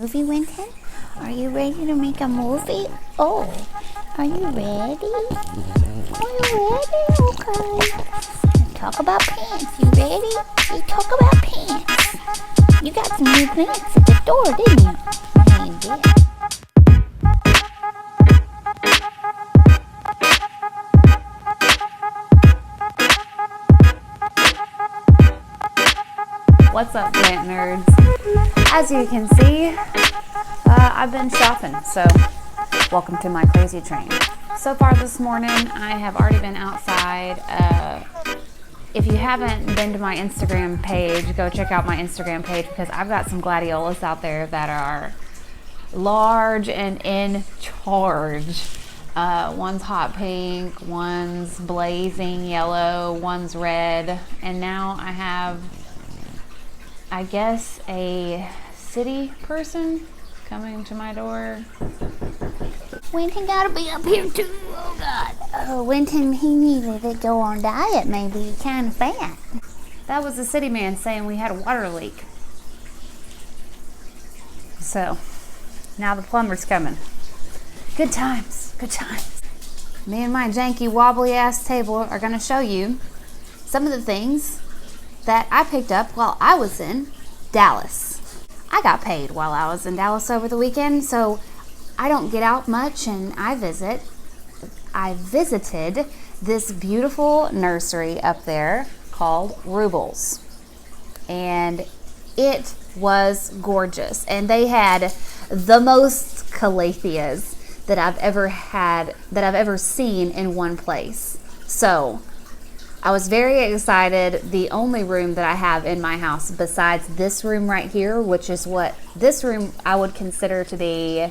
Movie, Winton? Are you ready to make a movie? Oh, are you ready? Are you ready? Okay. Talk about pants. You ready? You talk about pants. You got some new pants at the door, didn't you? Yeah, you did. What's up, plant nerds? As you can see, I've been shopping, so welcome to my crazy train. So far this morning, I have already been outside. If you haven't been to my Instagram page, go check out my Instagram page because I've got some gladiolas out there that are large and in charge. One's hot pink, one's blazing yellow, one's red, and now I have, I guess, a city person coming to my door. Winton gotta be up here too. Oh God. Oh, Winton, he needed to go on diet. Maybe he's kind of fat. That was the city man saying we had a water leak. So now the plumber's coming. Good times, good times. Me and my janky wobbly ass table are gonna show you some of the things that I picked up while I was in Dallas. I got paid while I was in Dallas over the weekend, so I don't get out much, and I visited this beautiful nursery up there called Ruibals, and it was gorgeous. And they had the most calatheas that I've ever seen in one place. So I was very excited. The only room that I have in my house besides this room right here, which is what this room I would consider to be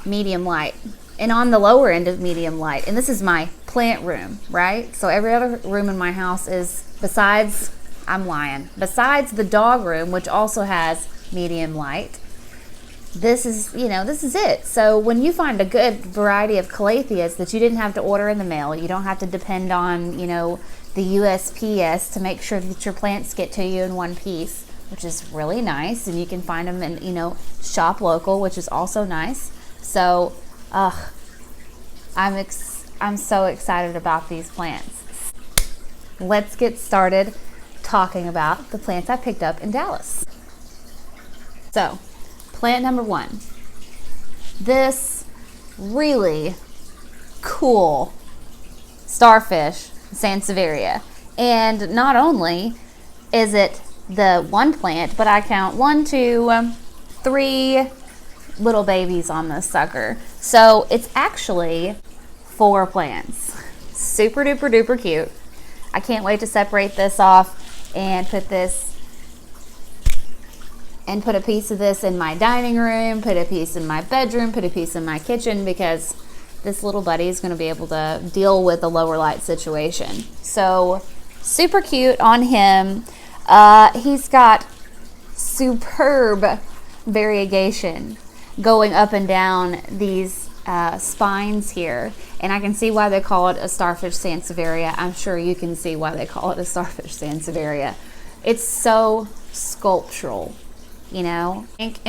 medium light, and on the lower end of medium light. And this is my plant room, right? So every other room in my house is, besides the dog room, which also has medium light, this is it. So when you find a good variety of calatheas that you didn't have to order in the mail, you don't have to depend on, the USPS to make sure that your plants get to you in one piece, which is really nice. And you can find them in, shop local, which is also nice. So, I'm so excited about these plants. Let's get started talking about the plants I picked up in Dallas. So, plant number one, this really cool Starfish Sansevieria. And not only is it the one plant, but I count 1, 2, 3 little babies on this sucker. So it's actually 4 plants. Super duper duper cute. I can't wait to separate this off and put a piece of this in my dining room, put a piece in my bedroom, put a piece in my kitchen, because this little buddy is going to be able to deal with the lower light situation. So super cute on him. He's got superb variegation going up and down these spines here, and I can see why they call it a Starfish Sansevieria. I'm sure you can see why they call it a Starfish Sansevieria. It's so sculptural, and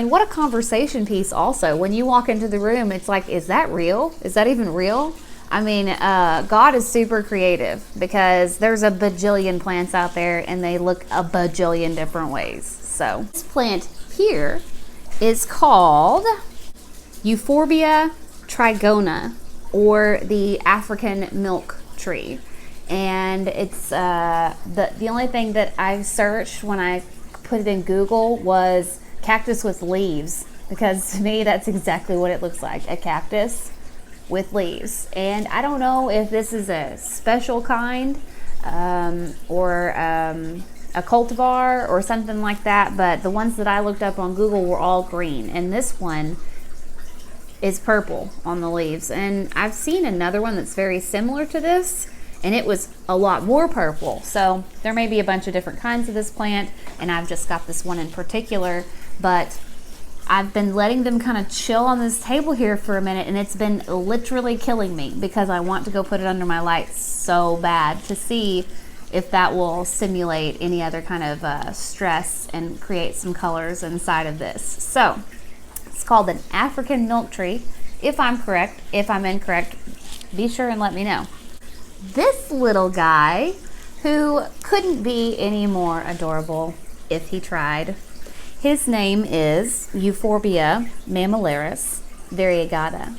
what a conversation piece also. When you walk into the room, it's like, is that real? Is that even real? I mean, God is super creative, because there's a bajillion plants out there and they look a bajillion different ways. So this plant here is called Euphorbia trigona, or the African milk tree. And it's the only thing that I searched when I put it in Google was cactus with leaves, because to me that's exactly what it looks like, a cactus with leaves. And I don't know if this is a special kind or a cultivar or something like that, but the ones that I looked up on Google were all green, and this one is purple on the leaves. And I've seen another one that's very similar to this, and it was a lot more purple. So there may be a bunch of different kinds of this plant, and I've just got this one in particular. But I've been letting them kind of chill on this table here for a minute, and it's been literally killing me, because I want to go put it under my light so bad to see if that will simulate any other kind of stress and create some colors inside of this. So it's called an African milk tree. If I'm correct, if I'm incorrect, be sure and let me know. This little guy, who couldn't be any more adorable if he tried, his name is Euphorbia Mammalaris variegata.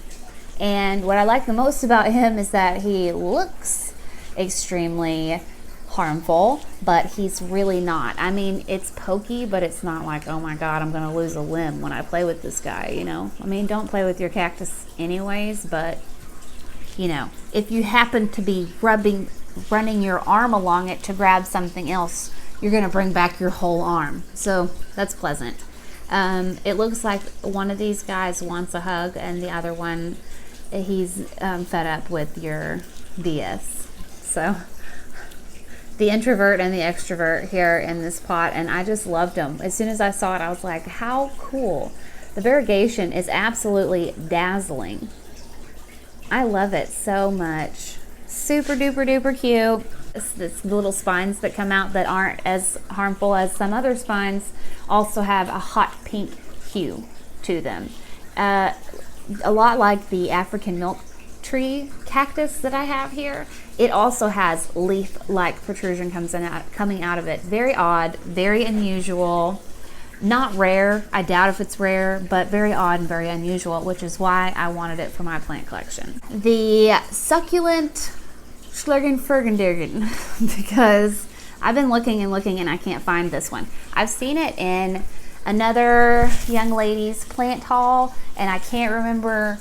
And what I like the most about him is that he looks extremely harmful, but he's really not. I mean, it's pokey, but it's not like, oh my God, I'm gonna lose a limb when I play with this guy, you know? I mean, don't play with your cactus anyways, but you know, if you happen to be running your arm along it to grab something else, you're gonna bring back your whole arm. So that's pleasant. It looks like one of these guys wants a hug and the other one, he's fed up with your BS. So the introvert and the extrovert here in this pot, and I just loved them. As soon as I saw it, I was like, how cool. The variegation is absolutely dazzling. I love it so much. Super duper duper cute. This little spines that come out that aren't as harmful as some other spines also have a hot pink hue to them. A lot like the African milk tree cactus that I have here. It also has leaf-like protrusion coming out of it. Very odd, very unusual. Not rare, I doubt if it's rare, but very odd and very unusual, which is why I wanted it for my plant collection. The succulent Schlurgenfergendergen, because I've been looking and looking and I can't find this one. I've seen it in another young lady's plant haul and I can't remember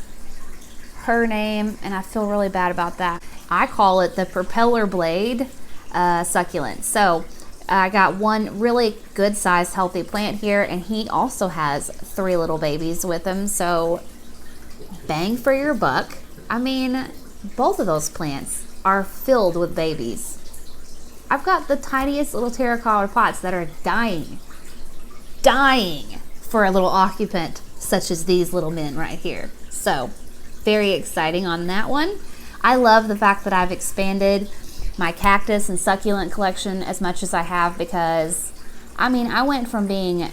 her name and I feel really bad about that. I call it the propeller blade succulent. So I got one really good sized healthy plant here and he also has 3 little babies with him. So bang for your buck. I mean, both of those plants are filled with babies. I've got the tiniest little terracotta pots that are dying for a little occupant such as these little men right here. So very exciting on that one. I love the fact that I've expanded my cactus and succulent collection as much as I have, because I mean, I went from being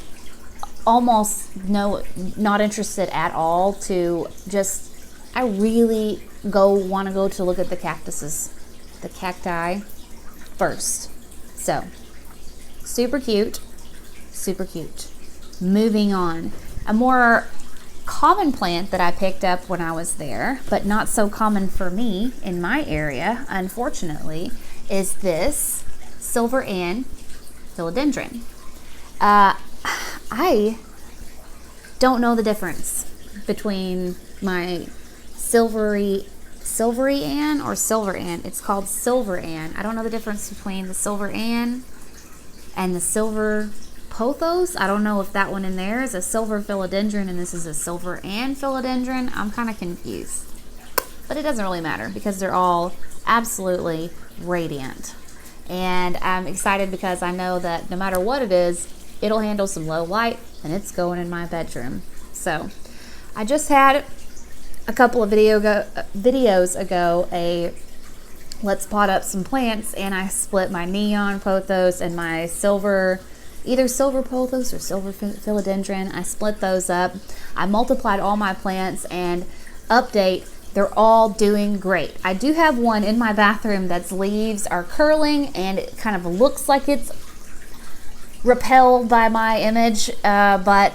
almost not interested at all to just, I really want to go to look at the cactuses, the cacti first. So super cute, super cute. Moving on, a more common plant that I picked up when I was there, but not so common for me in my area, unfortunately, is this Silver Ann philodendron. I don't know the difference between my Silvery Ann or Silver Ann. It's called Silver Ann. I don't know the difference between the Silver Ann and the Silver Pothos. I don't know if that one in there is a silver philodendron and this is a Silver Ann philodendron. I'm kind of confused, but it doesn't really matter because they're all absolutely radiant. And I'm excited because I know that no matter what it is, it'll handle some low light and it's going in my bedroom. So I just had a couple of videos ago a let's pot up some plants, and I split my neon pothos and my either silver pothos or silver philodendron. I split those up. I multiplied all my plants, and update, they're all doing great. I do have one in my bathroom that's leaves are curling and it kind of looks like it's repelled by my image, but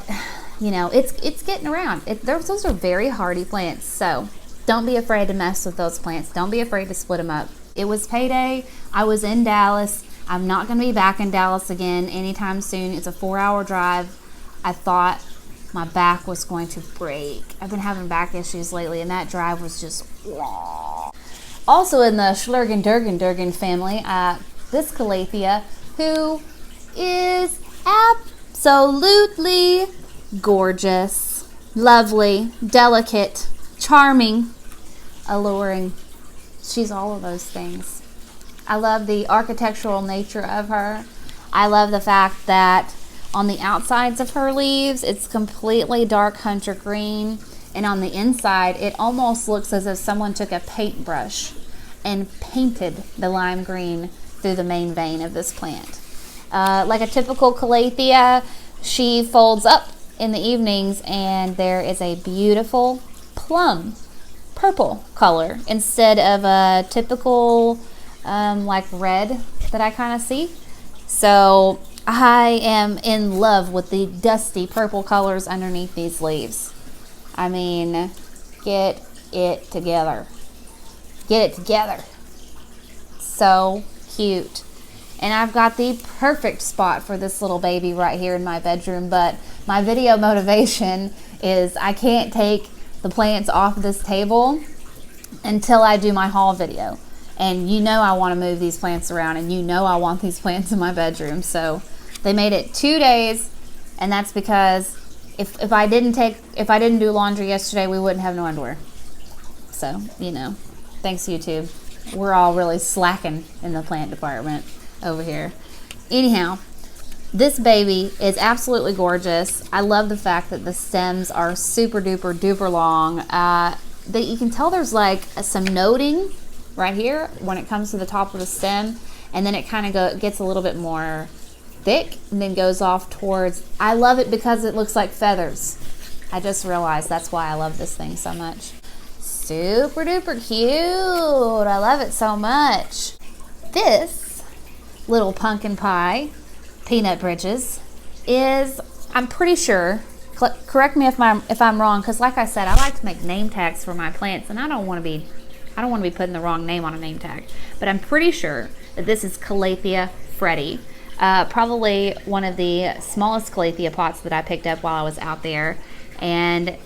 you know, it's getting around. Those are very hardy plants, so don't be afraid to mess with those plants. Don't be afraid to split them up. It was payday. I was in Dallas. I'm not going to be back in Dallas again anytime soon. It's a 4-hour drive. I thought my back was going to break. I've been having back issues lately, and that drive was just... Also in the Schlurgendergen family, this Calathea, who is absolutely gorgeous, lovely, delicate, charming, alluring. She's all of those things. I love the architectural nature of her. I love the fact that on the outsides of her leaves, it's completely dark hunter green, and on the inside, it almost looks as if someone took a paintbrush and painted the lime green through the main vein of this plant. Like a typical Calathea, she folds up in the evenings and there is a beautiful plum purple color instead of a typical like red that I kind of see. So I am in love with the dusty purple colors underneath these leaves. I mean, get it together. Get it together. So cute. And I've got the perfect spot for this little baby right here in my bedroom, but my video motivation is I can't take the plants off this table until I do my haul video. And you know I want to move these plants around, and you know I want these plants in my bedroom. So they made it 2 days, and that's because if I didn't do laundry yesterday, we wouldn't have no underwear. So, you know, thanks YouTube. We're all really slacking in the plant department over here. Anyhow, this baby is absolutely gorgeous. I love the fact that the stems are super duper duper long. That you can tell there's like some noting right here when it comes to the top of the stem, and then it kind of gets a little bit more thick and then goes off towards, I love it because it looks like feathers. I just realized that's why I love this thing so much. Super duper cute. I love it so much. This little pumpkin pie, peanut britches, is, I'm pretty sure, correct me if I'm wrong, because like I said, I like to make name tags for my plants, and I don't want to be putting the wrong name on a name tag. But I'm pretty sure that this is Cattleya Freddie. Probably one of the smallest Calathea pots that I picked up while I was out there, and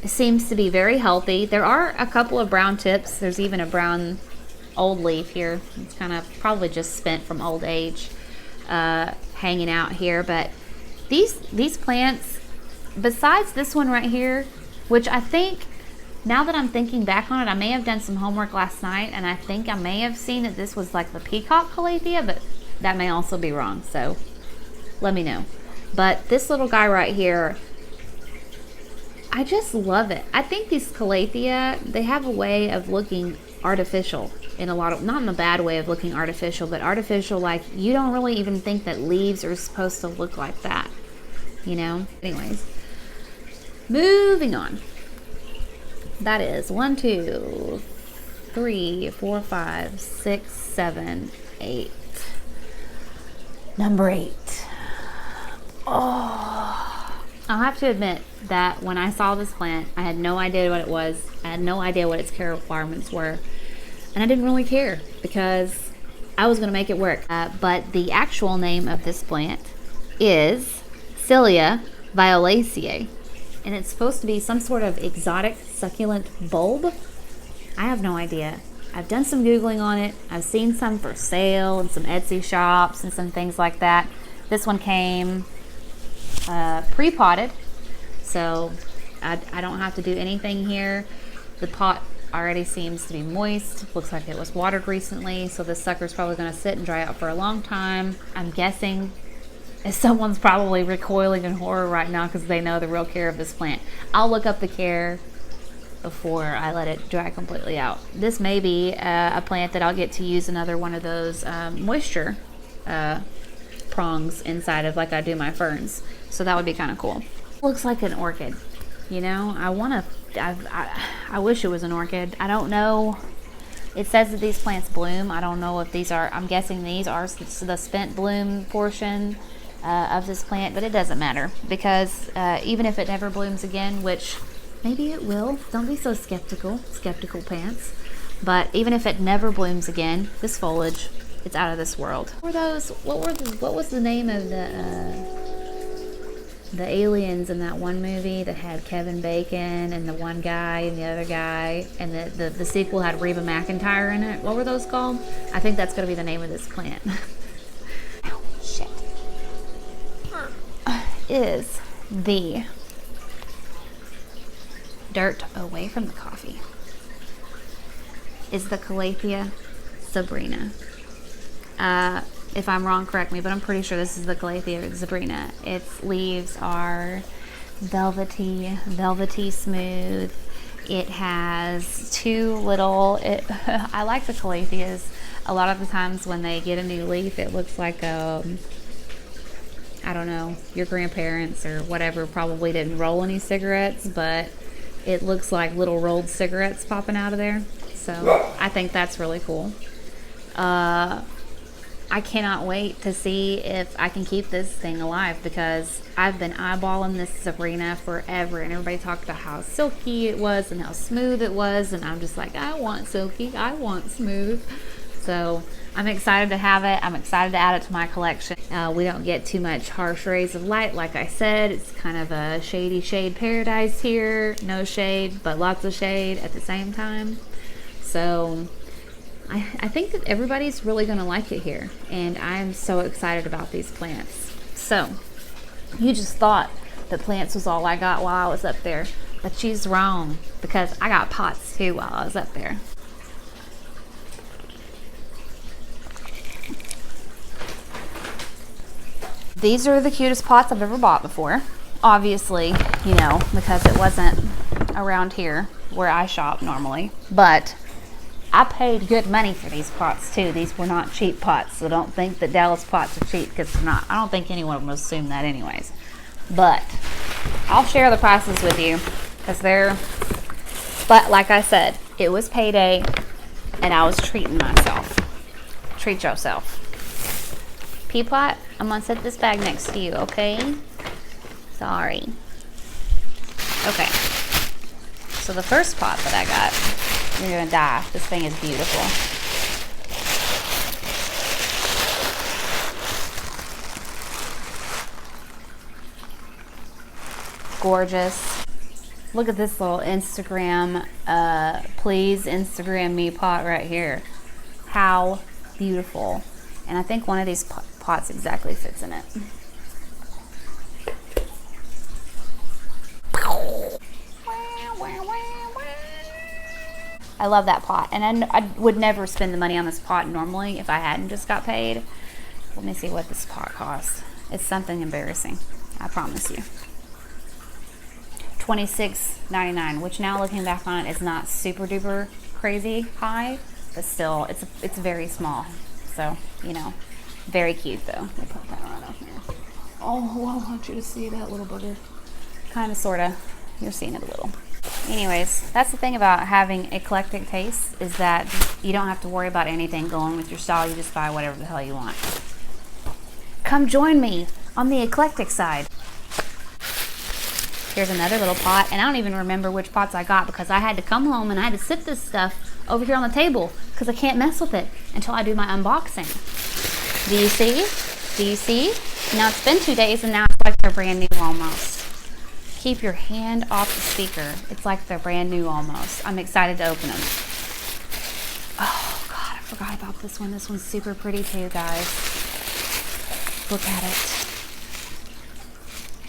it seems to be very healthy. There are a couple of brown tips. There's even a brown old leaf here. It's kind of probably just spent from old age, hanging out here. But these plants, besides this one right here, which I think, now that I'm thinking back on it, I may have done some homework last night, and I think I may have seen that this was like the peacock Calathea, but that may also be wrong, so let me know. But this little guy right here, I just love it. I think these Calathea, they have a way of looking artificial in a lot of, not in a bad way of looking artificial, but artificial like you don't really even think that leaves are supposed to look like that, you know? Anyways, moving on. That is 1, 2, 3, 4, 5, 6, 7, 8. Number 8. Oh, I'll have to admit that when I saw this plant, I had no idea what it was. I had no idea what its care requirements were. And I didn't really care because I was going to make it work. But the actual name of this plant is Cilia violaceae. And it's supposed to be some sort of exotic succulent bulb. I have no idea. I've done some Googling on it. I've seen some for sale in some Etsy shops and some things like that. This one came pre-potted, so I don't have to do anything here. The pot already seems to be moist. Looks like it was watered recently, so this sucker's probably going to sit and dry out for a long time. I'm guessing someone's probably recoiling in horror right now because they know the real care of this plant. I'll look up the care before I let it dry completely out. This may be a plant that I'll get to use another one of those moisture prongs inside of, like I do my ferns. So that would be kind of cool. Looks like an orchid, you know. I wish it was an orchid. I don't know. It says that these plants bloom. I don't know if these are, I'm guessing these are the spent bloom portion of this plant, but it doesn't matter because even if it never blooms again, which maybe it will. Don't be so skeptical pants. But even if it never blooms again, this foliage, it's out of this world. What was the name of the aliens in that one movie that had Kevin Bacon and the one guy and the other guy, and the sequel had Reba McEntire in it? What were those called? I think that's going to be the name of this plant. Oh, shit. Is the dirt away from the coffee is the Cattleya Sabrina. If I'm wrong, correct me, but I'm pretty sure this is the Cattleya Sabrina. Its leaves are velvety smooth, It has two little, I like the calatheas. A lot of the times when they get a new leaf, it looks like, I don't know, your grandparents or whatever probably didn't roll any cigarettes, but it looks like little rolled cigarettes popping out of there. So I think that's really cool. I cannot wait to see if I can keep this thing alive, because I've been eyeballing this Sabrina forever, and everybody talked about how silky it was and how smooth it was, and I'm just like, I want silky, I want smooth. So I'm excited to have it. I'm excited to add it to my collection. We don't get too much harsh rays of light. Like I said, it's kind of a shady shade paradise here. No shade, but lots of shade at the same time. So I think that everybody's really going to like it here, and I'm so excited about these plants. So you just thought that plants was all I got while I was up there, but she's wrong, because I got pots too while I was up there. These are the cutest pots I've ever bought before. Obviously, you know, because it wasn't around here where I shop normally, but I paid good money for these pots too. These were not cheap pots, so don't think that Dallas pots are cheap, because they're not. I don't think anyone would assume that anyways. But I'll share the prices with you, because but like I said, it was payday and I was treating myself. Treat yourself. Peapot, I'm gonna set this bag next to you, okay? Sorry. Okay. So the first pot that I got, you're gonna die. This thing is beautiful. Gorgeous. Look at this little Instagram, please Instagram me pot right here. How beautiful. And I think one of these pots exactly fits in it. I love that pot, and I would never spend the money on this pot normally if I hadn't just got paid. Let me see what this pot costs. It's something embarrassing, I promise you. $26.99, which now looking back on it is not super duper crazy high, but still it's very small. So, you know, very cute though. Let me put that around up here. Oh, I want you to see that little booger. Kind of, sort of. You're seeing it a little. Anyways, that's the thing about having eclectic tastes, is that you don't have to worry about anything going with your style. You just buy whatever the hell you want. Come join me on the eclectic side. Here's another little pot, and I don't even remember which pots I got, because I had to come home and I had to sit this stuff over here on the table, because I can't mess with it until I do my unboxing. Do you see? Do you see? Now it's been 2 days, and now it's like they're brand new almost. Keep your hand off the speaker. It's like they're brand new almost. I'm excited to open them. Oh God, I forgot about this one. This one's super pretty too, guys. Look at it.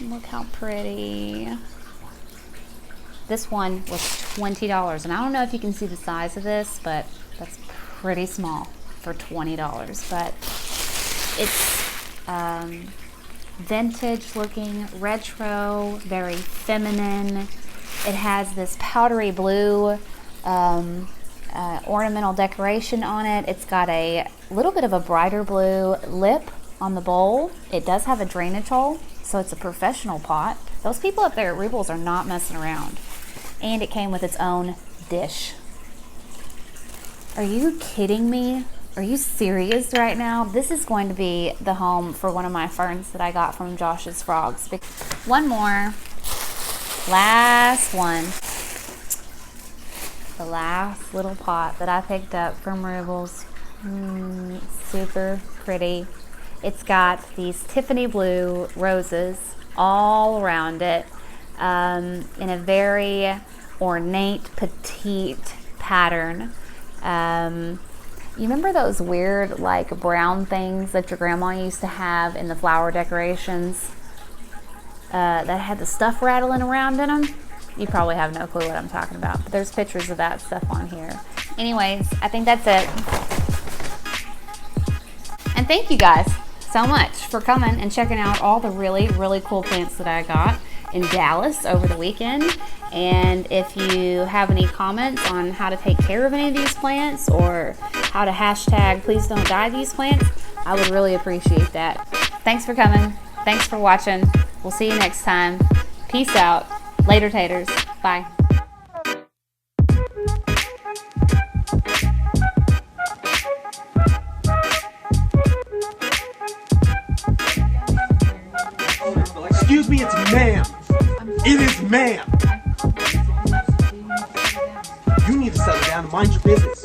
Look how pretty. This one was $20, and I don't know if you can see the size of this, but that's pretty small for $20. But it's vintage looking, retro, very feminine. It has this powdery blue ornamental decoration on it. It's got a little bit of a brighter blue lip on the bowl. It does have a drainage hole, so it's a professional pot. Those people up there at Ruibals are not messing around. And it came with its own dish. Are you kidding me? Are you serious right now? This is going to be the home for one of my ferns that I got from Josh's Frogs. One more. Last one. The last little pot that I picked up from Ruibals. Super pretty. It's got these Tiffany blue roses all around it, in a very ornate, petite pattern. You remember those weird, like, brown things that your grandma used to have in the flower decorations that had the stuff rattling around in them? You probably have no clue what I'm talking about, but there's pictures of that stuff on here. Anyways, I think that's it. And thank you guys so much for coming and checking out all the really, really cool plants that I got in Dallas over the weekend. And if you have any comments on how to take care of any of these plants or how to hashtag please don't die these plants, I would really appreciate that. Thanks for coming. Thanks for watching. We'll see you next time. Peace out. Later, taters. Bye. Excuse me, it's ma'am. It is ma'am. You need to settle down and mind your business.